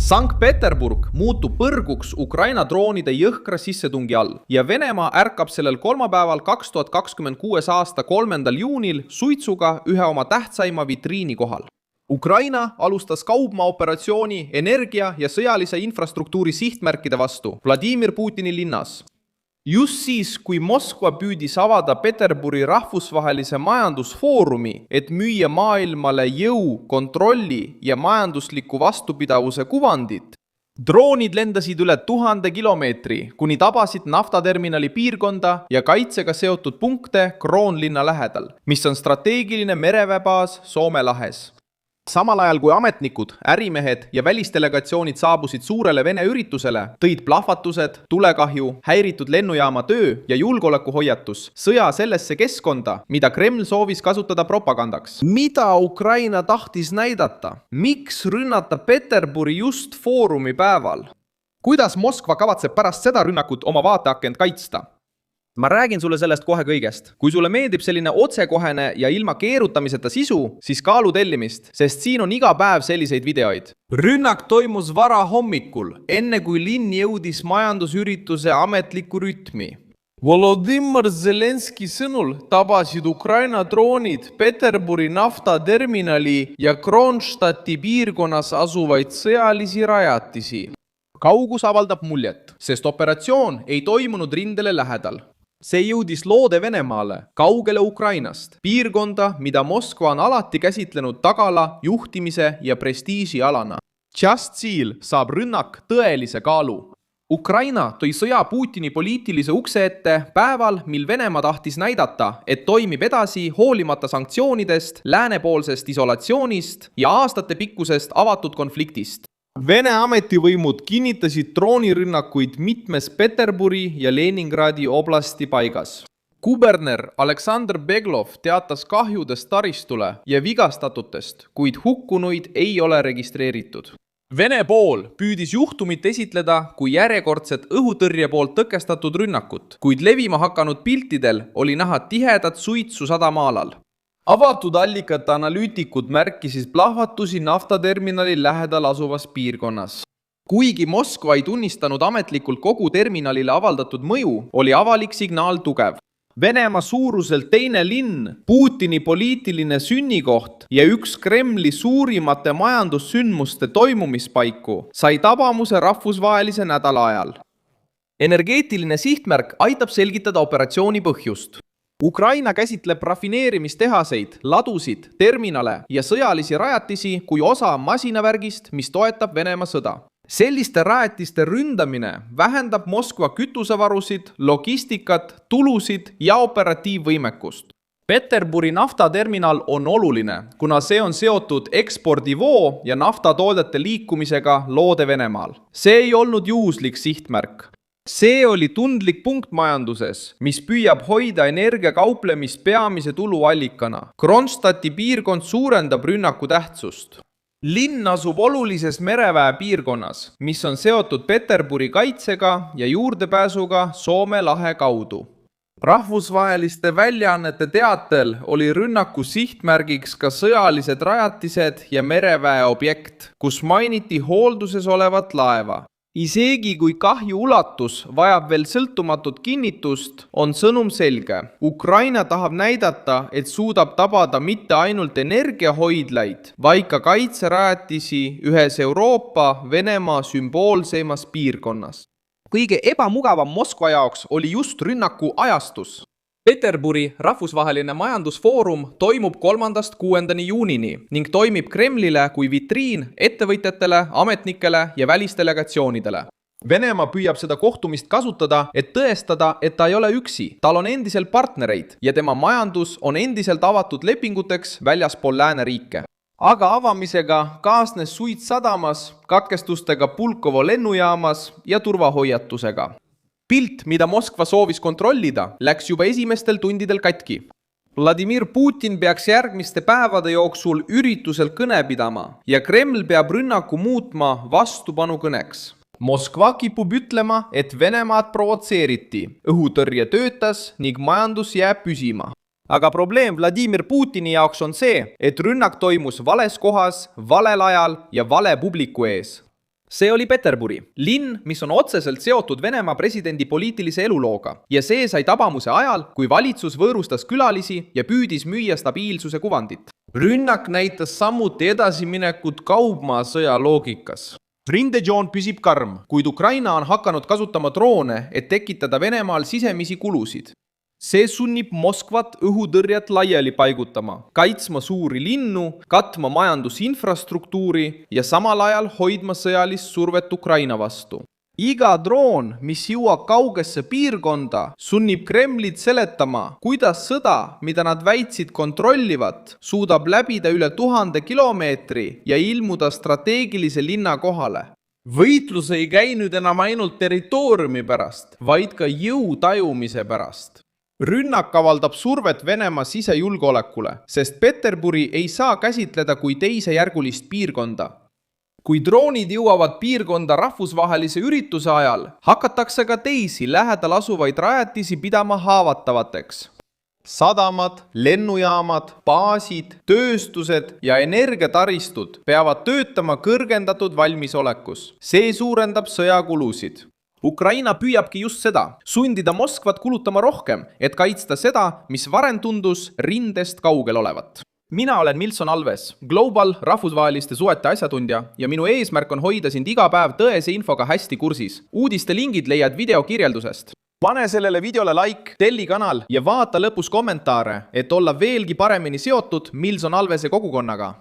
Sankt-Peterburg muutub põrguks Ukraina droonide jõhkra sissetungi all ja Venemaa ärkab sellel kolmapäeval 2026. aasta 3. juunil suitsuga ühe oma tähtsaima vitriini kohal. Ukraina alustas kaubmaoperatsiooni energia ja sõjalise infrastruktuuri sihtmärkide vastu Vladimir Putini linnas. Just siis, kui Moskva püüdis avada Peterburi rahvusvahelise majandusfoorumi, et müüa maailmale jõu, kontrolli ja majandusliku vastupidavuse kuvandit, droonid lendasid üle 1000 kilomeetri, kuni tabasid naftaterminali piirkonda ja kaitsega seotud punkte Kroonlinna lähedal, mis on strateegiline mereväebaas Soome lahes. Samal ajal kui ametnikud, ärimehed ja välisdelegatsioonid saabusid suurele Vene üritusele, tõid plahvatused, tulekahju, häiritud lennujaama töö ja julgeolekuhoiatus sõja sellesse keskkonda, mida Kreml soovis kasutada propagandaks. Mida Ukraina tahtis näidata? Miks rünnata Peterburi just foorumi päeval? Kuidas Moskva kavatseb pärast seda rünnakut oma vaateakent kaitsta? Ma räägin sulle sellest kohe kõigest. Kui sulle meeldib selline otsekohene ja ilma keerutamiseta sisu, siis kaalu tellimist, sest siin on iga päev selliseid videoid. Rünnak toimus varahommikul, enne kui linn jõudis majandusürituse ametliku rütmi. Volodymyr Zelenski sõnul tabasid Ukraina droonid Peterburi naftaterminali ja Kronstadti piirkonnas asuvaid sõjalisi rajatisi. Kaugus avaldab muljet, sest operatsioon ei toimunud rindele lähedal. See jõudis Loode-Venemaale, kaugele Ukrainast, piirkonda, mida Moskva on alati käsitlenud tagala, juhtimise ja prestiiži alana. Tšastsil saab rünnak tõelise kaalu. Ukraina tõi sõja Putini poliitilise ukse ette päeval, mil Venemaa tahtis näidata, et toimib edasi hoolimata sanktsioonidest, läänepoolsest isolatsioonist ja aastatepikkusest avatud konfliktist. Vene ametivõimud kinnitasid droonirünnakuid mitmes Peterburi ja Leningradi oblasti paigas. Kuberner Aleksandr Beglov teatas kahjudest taristule ja vigastatutest, kuid hukkunuid ei ole registreeritud. Vene pool püüdis juhtumit esitleda kui järjekordset õhutõrje poolt tõkestatud rünnakut, kuid levima hakanud piltidel oli näha tihedat suitsu sadamaalal. Avatud allikate analüütikud märkisid plahvatusi naftaterminali lähedal asuvas piirkonnas. Kuigi Moskva ei tunnistanud ametlikult kogu terminalile avaldatud mõju, oli avalik signaal tugev. Venemaa suuruselt teine linn, Putini poliitiline sünnikoht ja üks Kremli suurimate majandussündmuste toimumispaiku sai tabamuse rahvusvahelise nädala ajal. Energeetiline sihtmärk aitab selgitada operatsiooni põhjust. Ukraina käsitleb rafineerimistehaseid, ladusid, terminale ja sõjalisi rajatisi kui osa masinavärgist, mis toetab Venemaa sõda. Selliste rajatiste ründamine vähendab Moskva kütusevarusid, logistikat, tulusid ja operatiivvõimekust. Peterburi naftaterminal on oluline, kuna see on seotud ekspordivoo ja naftatoodete liikumisega Loode-Venemaal. See ei olnud juhuslik sihtmärk. See oli tundlik punkt majanduses, mis püüab hoida energiakauplemist peamise tuluallikana. Kronstadti piirkond suurendab rünnaku tähtsust. Linn asub olulises mereväe piirkonnas, mis on seotud Peterburi kaitsega ja juurdepääsuga Soome lahe kaudu. Rahvusvaheliste väljaannete teatel oli rünnaku sihtmärgiks ka sõjalised rajatised ja mereväe objekt, kus mainiti hoolduses olevat laeva. Isegi kui kahju ulatus vajab veel sõltumatut kinnitust, on sõnum selge. Ukraina tahab näidata, et suudab tabada mitte ainult energiahoidlaid, vaid ka kaitserajatisi ühes Euroopa Venemaa sümboolseimas piirkonnas. Kõige ebamugavam Moskva jaoks oli just rünnaku ajastus. Peterburi rahvusvaheline majandusfoorum toimub 3.–6. juunini ning toimib Kremlile kui vitriin ettevõtjatele, ametnikele ja välisdelegatsioonidele. Venemaa püüab seda kohtumist kasutada, et tõestada, et ta ei ole üksi. Tal on endiselt partnereid ja tema majandus on endiselt avatud lepinguteks väljaspool lääneriike. Aga avamisega kaasnes suits sadamas, katkestustega Pulkovo lennujaamas ja turvahoiatusega. Pilt, mida Moskva soovis kontrollida, läks juba esimestel tundidel katki. Vladimir Putin peaks järgmiste päevade jooksul üritusel kõne pidama ja Kreml peab rünnaku muutma vastupanukõneks. Moskva kipub ütlema, et Venemaad provotseeriti, õhutõrje töötas ning majandus jääb püsima. Aga probleem Vladimir Putini jaoks on see, et rünnak toimus vales kohas, valel ajal ja vale publiku ees. see oli Peterburi, linn, mis on otseselt seotud Venemaa presidendi poliitilise elulooga ja see sai tabamuse ajal, kui valitsus võõrustas külalisi ja püüdis müüa stabiilsuse kuvandit. Rünnak näitas samuti edasiminekut kaubmaasõja loogikas. Rindejoon püsib karm, kuid Ukraina on hakanud kasutama droone, et tekitada Venemaal sisemisi kulusid. See sunnib Moskvat õhutõrjet laiali paigutama, kaitsma suuri linnu, katma majandusinfrastruktuuri ja samal ajal hoidma sõjalist survet Ukraina vastu. Iga droon, mis jõuab kaugesse piirkonda, sunnib Kremlit seletama, kuidas sõda, mida nad väitsid kontrollivat, suudab läbida üle 1000 kilomeetri ja ilmuda strateegilise linna kohale. Võitlus ei käi nüüd enam ainult territooriumi pärast, vaid ka jõu tajumise pärast. Rünnak avaldab survet Venemaa sisejulgeolekule, sest Peterburi ei saa käsitleda kui teisejärgulist piirkonda. Kui droonid jõuavad piirkonda rahvusvahelise ürituse ajal, hakatakse ka teisi lähedal asuvaid rajatisi pidama haavatavateks. Sadamad, lennujaamad, baasid, tööstused ja energiataristud peavad töötama kõrgendatud valmisolekus. See suurendab sõjakulusid. Ukraina püüabki just seda, sundida Moskvat kulutama rohkem, et kaitsta seda, mis varem tundus rindest kaugel olevat. Mina olen Milson Alves, Global rahvusvaheliste suhete asjatundja ja minu eesmärk on hoida sind iga päev tõese infoga hästi kursis. Uudiste lingid leiad video kirjeldusest. Pane sellele videole like, telli kanal ja vaata lõpus kommentaare, et olla veelgi paremini seotud Milson Alvese kogukonnaga.